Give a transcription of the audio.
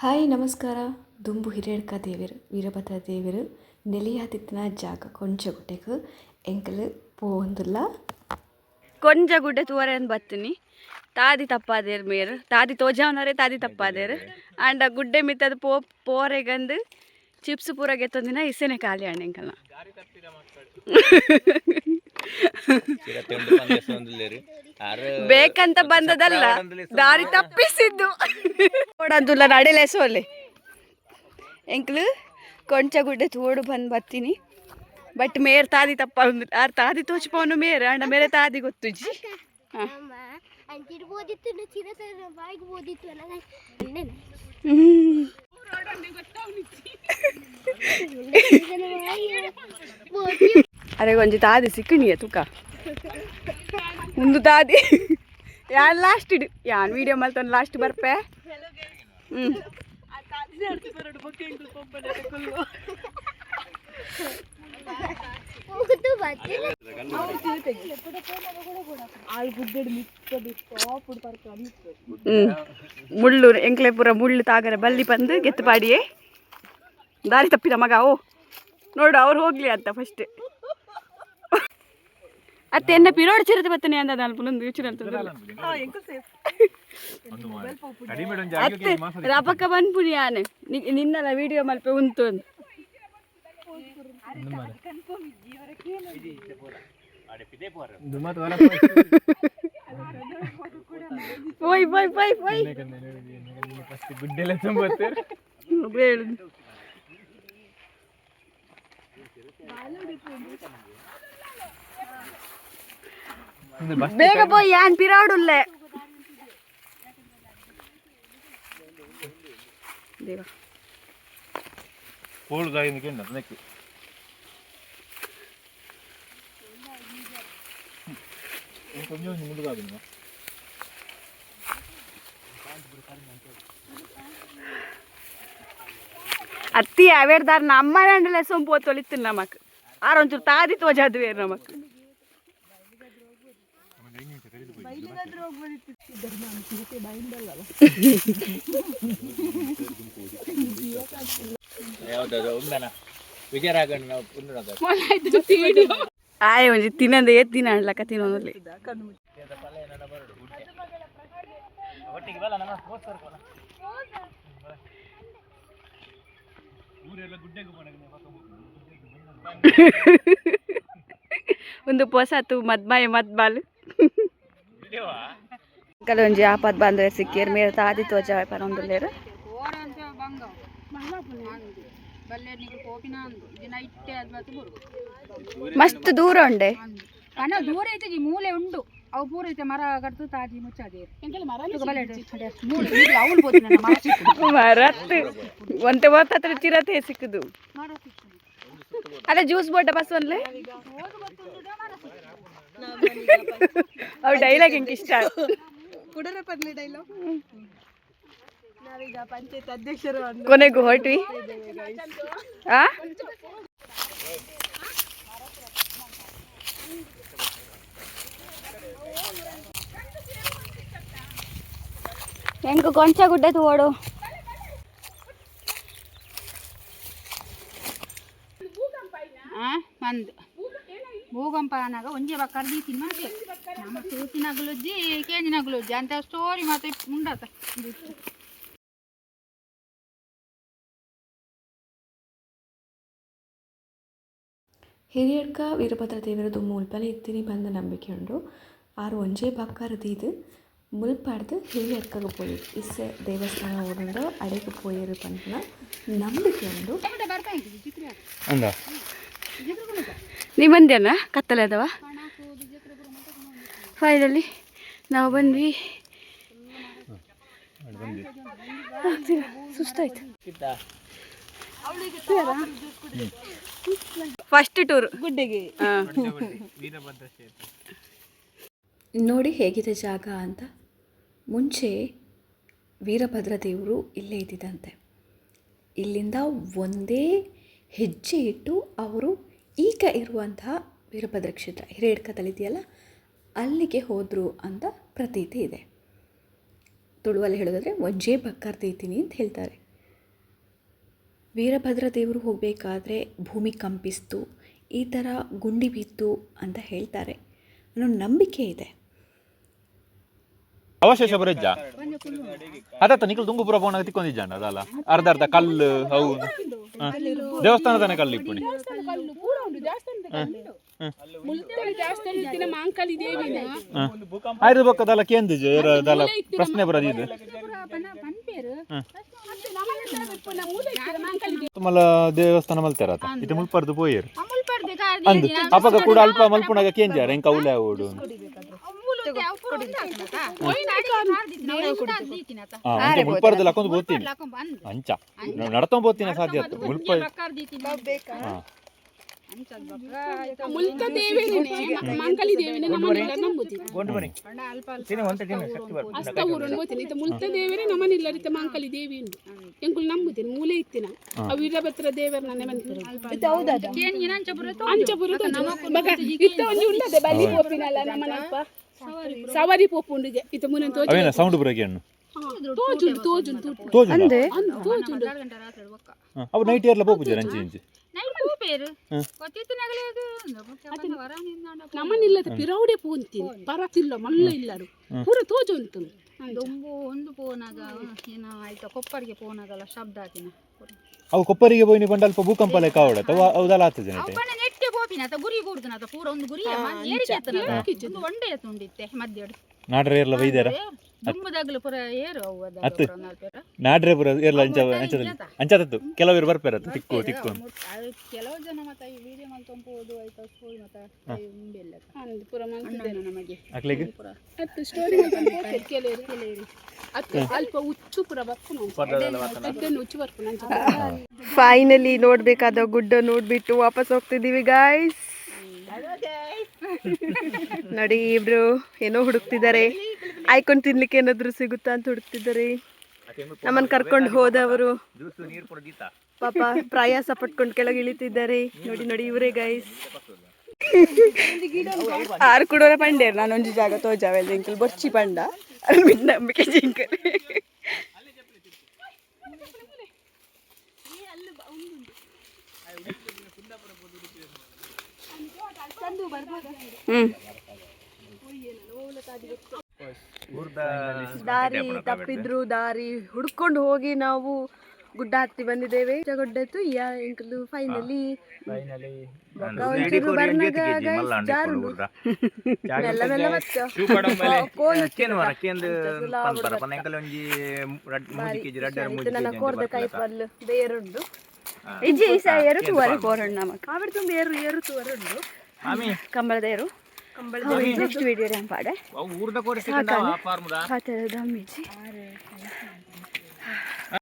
Hi ನಮಸ್ಕಾರ. ದುಂಬು ಹಿರೇಡ್ಕ ದೇವರು ವೀರಭದ್ರ ದೇವರು ನೆಲೆಯಾದಿತ್ತಿನ ಜಾಗ ಕೊಂಚಗುಡ್ಡೆಗೆ ಎಂಕಲು ಪೋಂದುಲ್ಲ ಕೊಂಚಗುಡ್ಡೆ ತೂವರೆಂದು ಬತ್ತೀನಿ. ತಾದಿ ತಪ್ಪಾದೇರು ಮೇರು ತಾದಿ ತೋಜಾವನವರೇ ತಾದಿ ತಪ್ಪಾದೇರು ಆಂಡ ಗುಡ್ಡೆ ಮಿತ್ತದು ಪೋರೆಗಂದು ಚಿಪ್ಸ್ ಪೂರ ಗೆತ್ತೊಂದಿನ ಇಸೆನೆ ಖಾಲಿ ಆಂಡ ಎಂಕಲ್ನ ಬೇಕಂತ ಬಂದದಲ್ಲ, ದಾರಿ ತಪ್ಪಿಸಿದ್ದು ನೋಡಂತಲ್ಲ ನಡೆಲೆಸೋಲೆ ಎಂಕ್ಲು ಕೊಂಚಗುಡ್ಡೆ ತೋಡು ಬಂದು ಬರ್ತೀನಿ. ಬಟ್ ಮೇರ್ ತಾದಿ ತಪ್ಪ ಆರು ತಾದಿ ತೋಚಿಪವನು ಮೇರ್ ಅಂಡ ಮೇರೆ ತಾದಿ ಗೊತ್ತುಜಿ. ಅರೆ ಕೊಂಚ ತಾದಿ ಸಿಕ್ಕಣಿಯ ತುಕ ಮುಂದು ತಾದಿ ಯಾನ್ ಲಾಸ್ಟ್ ಇಡು ಯಾನ್ ವಿಡಿಯೋ ಮಲ್ತೊಂದು ಲಾಸ್ಟ್ ಬರ್ಪೆ. ಮುಳ್ಳು ಎಂಕ್ಲೆ ಪೂರ ಮುಳ್ಳು ತಾಗರ ಬಲ್ಲಿ ಬಂದು ಗೆತ್ತು ಪಾಡಿಯೇ ದಾರಿ ತಪ್ಪಿದ ಮಗ. ಓ ನೋಡು ಅವ್ರು ಹೋಗ್ಲಿ ಅಂತ ಫಸ್ಟ್ ಅತ್ತೆ ಎನ್ನ ಪಿರೋಡ್ ಚಿರತೆ ಬತ್ತನೆ ಅಂದ ಅಲ್ಪನೊಂದು ಯೋಚನೆ ಅಂತ ಅತ್ತೆ ರಪಕ್ಕ ಬಂದ್ಪುನಿ ಯಾನೆ ನಿನ್ನಲ್ಲ ವಿಡಿಯೋ ಮಲ್ಪೆ ಉಂಟು ಪೋಯ್ ಪೋಯ್ ಪೋಯ್ ಪೋಯ್ ಬೇಡ ಬೇಗ போய் யான் பிராடுல்ல தேவா போல் காய் நிக்கேன்டா நெக்கு கொஞ்சம் முண்டு காதுங்க ಅತ್ತಿ ಅವೇರ್ದಾರ ನಮ್ಮ ಹಂಡಲೆ ಸೊಂಪು ಹೊತ್ತೊಳಿತ್ತು ನಮಕ್ ಆರೊಂಚೂರು ತಾದಿ ತೋಜಾದು ಬೇರೆ ನಮಕ್ ಆಯ್ ಒಂಜಿ ತಿನ್ನಂದ ಎತ್ತಿನ ಅಣ್ಲಕ್ಕ ತಿನ್ನೋದಲ್ಲಿ ಒಂದು ಪೊಸತು ಮದ್ಮಾಯ ಮದ್ಬಾಲು ಕೆಲವೊಂಜಿ ಆಪತ್ ಬಂದ್ರೆ ಸಿಕ್ಕಿರ್ ಮೇರೆ ತಾದಿ ತೋಜ ಪರೊಂದುಲ್ಲೇರು ಮಸ್ತ್ ದೂರ ಉಂಡೆ ದೂರ ಐತೆ ಮೂಲೆ ಉಂಡು ಅವು ಪೂರ ಐತೆ ಮರ ಕಡ್ದು ತಾಜಿ ಮುಚ್ಚಾದೆ ಮರತ್ ಒಂತೆ ಹತ್ರ ಚಿರತೆ ಸಿಕ್ಕದು ಅಲ್ಲ ಜ್ಯೂಸ್ ಬೋಟ ಬಸ್ ಒನ್ಲೆ ಅವ್ ಡೈಲಾಗ್ ಹೆಂಗೆ ಇಷ್ಟ ಕುಡರೆ ಪದ್ಲಿ ಡೈಲಾಗ್ ನಾವೀಗ ಪಂಚಾಯತ್ ಅಧ್ಯಕ್ಷರು ಕೊನೆಗೂ ಹೊರಟ್ವಿ. ಹೆಂಗ ಕೊಂಚಗುಡ್ಡೆ ತೋಡು ಮಂದ್ ಭೂಕಂಪ ಅನ್ನಾಗ ಒಂಜೆ ಕರ್ದಿ ತಿನ್ನ ನಮ್ಮ ತೂತಿನಗಲುಜ್ಜಿ ಕೇಂಜಿನಗಲುಜ್ಜಿ ಅಂತ ಸ್ಟೋರಿ ಮತ್ತೆ ಮುಂಡಾತ ಹಿರಿಯಡ್ಕ ವೀರಭದ್ರ ದೇವರದು ಮುಲ್ಪನೆ ಇತ್ತೀನಿ ಬಂದ ನಂಬಿಕೆ ಉಂಡು. ಆರು ಒಂಜೇ ಬಕ್ಕರದಿದು ಮುಲ್ಪಾಡ್ದು ಹಿರಿಯಡ್ಕಗೆ ಪೋಯಿರು ಇಸ್ಸೆ ದೇವಸ್ಥಾನ ಓಡಂಡು ಅಡೆಗೆ ಪೋಯಿರು ಪಂಪನ ನಂಬಿಕೆ ಉಂಡು. ನೀ ಬಂದ್ಯಾನ ಕತ್ತಲೆ ಅದವ ಫೈನಲಿ ನಾವು ಬಂದ್ವಿ. ಸುಸ್ತಾಯ್ತು. ಫಸ್ಟ್ ಟೂರ್ ಗುಡ್ಡೆಗೆ ನೋಡಿ ಹೇಗಿದೆ ಜಾಗ ಅಂತ. ಮುಂಚೆ ವೀರಭದ್ರ ದೇವರು ಇಲ್ಲೇ ಇದ್ದಿದ್ದಂತೆ. ಇಲ್ಲಿಂದ ಒಂದೇ ಹೆಜ್ಜೆ ಇಟ್ಟು ಅವರು ಈಗ ಇರುವಂತಹ ವೀರಭದ್ರ ಕ್ಷೇತ್ರ ಹಿರೇಡ್ಕದಲ್ಲಿದೆಯಲ್ಲ ಅಲ್ಲಿಗೆ ಹೋದರು ಅಂತ ಪ್ರತೀತಿ ಇದೆ. ತುಳುವಲ್ಲಿ ಹೇಳೋದಾದರೆ ಒಂಜೇ ಬಕ್ಕರ್ದೈತೀನಿ ಅಂತ ಹೇಳ್ತಾರೆ. ವೀರಭದ್ರ ದೇವರು ಹೋಗಬೇಕಾದ್ರೆ ಭೂಮಿ ಕಂಪಿಸ್ತು, ಈ ಥರ ಗುಂಡಿ ಬಿತ್ತು ಅಂತ ಹೇಳ್ತಾರೆ ಅನ್ನೋ ನಂಬಿಕೆ ಇದೆ. ಅವಶೇಷ ಬರಜ್ಜ ಅದತ್ತ ನಿಖಲ್ ತುಂಗುಪುರ ಪೋನಾಗ ತಿಕ್ಕೊಂಡಿದ್ದಾನ ಅದಲ್ಲ ಅರ್ಧ ಅರ್ಧ ಕಲ್ಲು ಅವು ದೇವಸ್ಥಾನದ ಕಲ್ಲು ಇಪ್ಪುಣಿ ಆಯ್ದು ಬಕ್ಕದಲ್ಲ ಕೇಂದ್ರಜ ಅದಲ್ಲ ಪ್ರಶ್ನೆ ಬರೋದಿದ್ದು ಮಲ್ಲ ದೇವಸ್ಥಾನ ಮಲ್ತಾರತ ಇದು ಮುಲ್ಪರ್ದು ಪೋಯರು ಅಂದು ಅಪಗ ಕೂಡ ಅಲ್ಪ ಮಲ್ಪುಣಾಗ ಕೇಂದ್ಯಾರ ಹೆಂಗೆ ಕೌಲೆ ಓಡು ಮುಲ್ಪರ್ದಲ್ಲಿ ಹಾಕೊಂಡು ಬೋತೀನಿ ಅಂಚ ನಡ್ಕೊಂಡ್ ಬೋತಿನ ಸಾಧ್ಯ ಆಯ್ತು ಮುಲ್ಪ ಮೂಲೆ ಇತ್ತಿನ ವೀರಭದ್ರ ದೇವರ ಸವಾರಿ ಪೋಪುಂಡು ಇತ ಮುನೆ ಸೌಂಡ್ ಬರಗೆ ತೋಜುಂಡು ತೋಜುಂಡು ತೋಜುಂಡು ತೋಜುಂಡು ಅವು ನೈಟ್ ಇಯರ್ಲ ಪೋಪುಜಾರ ಅಂಚಿ ಇಂಚಿ ನಮ್ಮನಿಲ್ಲದ ಪಿರೌಡೆ ಪೋಂತೀನಿ ಪರತಿಲ್ಲ ಮಲ್ಲ ಇಲ್ಲರು ಪೂರ ತೋಜುಂಟು ಒಂದು ಪೋನಾಗ ಏನೋ ಆಯ್ತಾ ಕೊಪ್ಪರಿಗೆ ಪೋನಾಗಲ್ಲ ಶಬ್ದ ಆತಿನ ಅವು ಕೊಪ್ಪರಿಗೆ ಹೋಗಿ ಬಂದು ಅಲ್ಪ ಭೂಕಂಪ ಲೆಕ್ಕ ಆವಡತ್ತ ಅವದಲ್ಲ ಆಗ್ತದೆ ನೆಟ್ಟೆ ಪೋಪಿನ ಗುರಿ ಕೂಡ್ತನ ಪೂರ ಒಂದು ಗುರಿ ಏರಿಕೆ ಒಂಡೆ ತುಂಡಿತ್ತೆ ಮಧ್ಯ ನಾಡ್ರೆ ಎಲ್ಲ ಬೈದಾರ ದುಂಬದಾಗಲು ಪುರ ಏರು ಅತ್ತು ನಾಡ್ರೆ ಪುರ ಎಲ್ಲ ಅಂಚದತ್ತು ಕೆಲವರು ಬರ್ಪಾರತ್ತು ತಿಕ್ಕು ತಿಕ್ಕು ಕೆಲವು ಜನ ಮತ್ತೆ ಈ ವಿಡಿಯೋ ಮಾಡ್ಕೊಂಬೋದು ಆಯ್ತಾ ಸ್ಕೂಲ್ ಮತ್ತೆ ಮುಂಬೆಲ್ಲ ಪುರ ಮಾಡ್ತಿದ್ದೇನೆ ನಮಗೆ ಅಕ್ಲಿಗೆ ಅತ್ತು ಸ್ಟೋರಿ ಮಾಡ್ಕೊಂಡು ಕೆಲವರು ಅತ್ತು ಅಲ್ಪ ಉಚ್ಚು ಪುರ ಬರ್ಕೊಂಡು ಉಚ್ಚು ಬರ್ಕೊಂಡು ಫೈನಲಿ ನೋಡ್ಬೇಕಾದ ಗುಡ್ಡ ನೋಡ್ಬಿಟ್ಟು ವಾಪಸ್ ಹೋಗ್ತಿದ್ದೀವಿ ಗಾಯ್ಸ್. ನೋಡಿ ಇಬ್ರು ಏನೋ ಹುಡುಕ್ತಿದ್ದಾರೆ, ಆಯ್ಕೊಂಡು ತಿನ್ಲಿಕ್ಕೆ ಏನಾದ್ರು ಸಿಗುತ್ತಾ ಅಂತ ಹುಡುಕ್ತಿದ್ದಾರೆ. ನಮ್ಮನ್ನು ಕರ್ಕೊಂಡು ಹೋದವರು ಪಾಪ ಪ್ರಯಾಸ ಪಟ್ಕೊಂಡು ಕೆಳಗೆ ಇಳಿತಿದ್ದಾರೆ. ನೋಡಿ ನೋಡಿ ಇವರೇ ಗೈಸ್. ಆರು ಕುಡೋರ ಪಂಡೇರು ನಾನೊಂದು ಜಾಗ ತೋಜಾವೆಲ್ಲ ಜಿಂಕಲ್ ಬೊಚ್ಚಿ ಪಂಡ ನಂಬಿಕೆ ಜಿಂಕಲ್ ದಾರಿ ತಪ್ಪಿದ್ರು ದಾರಿ ಹುಡ್ಕೊಂಡು ಹೋಗಿ ನಾವು ಗುಡ್ಡ ಹತ್ತಿ ಬಂದಿದ್ದೇವೆ. ಗುಡ್ಡತ್ತು ಎಂಕಲು ಫೈನಲಿ ಒಂಚೂರು ಬರ್ನಾಗ ಜಾರು ಮೆಲ್ಲ ಮೆಲ್ಲ ನನ್ನ ಕೋರ್ದ ಕೈ ಪಲ್ಲು ಬೇರುಂಡು ಇಜ್ಜಿ ಏರು ತೂವರೆ ಕೋರಣ್ಣ ಮಕ್ಕ ಆವಿಡ ತುಂಬ ಏರು ಏರು ತೂವರೆ ಉಂಡು ಕಂಬಳದೇರು ನೆಕ್ಸ್ಟ್ ವಿಡಿಯೋ ಪಾಡೆ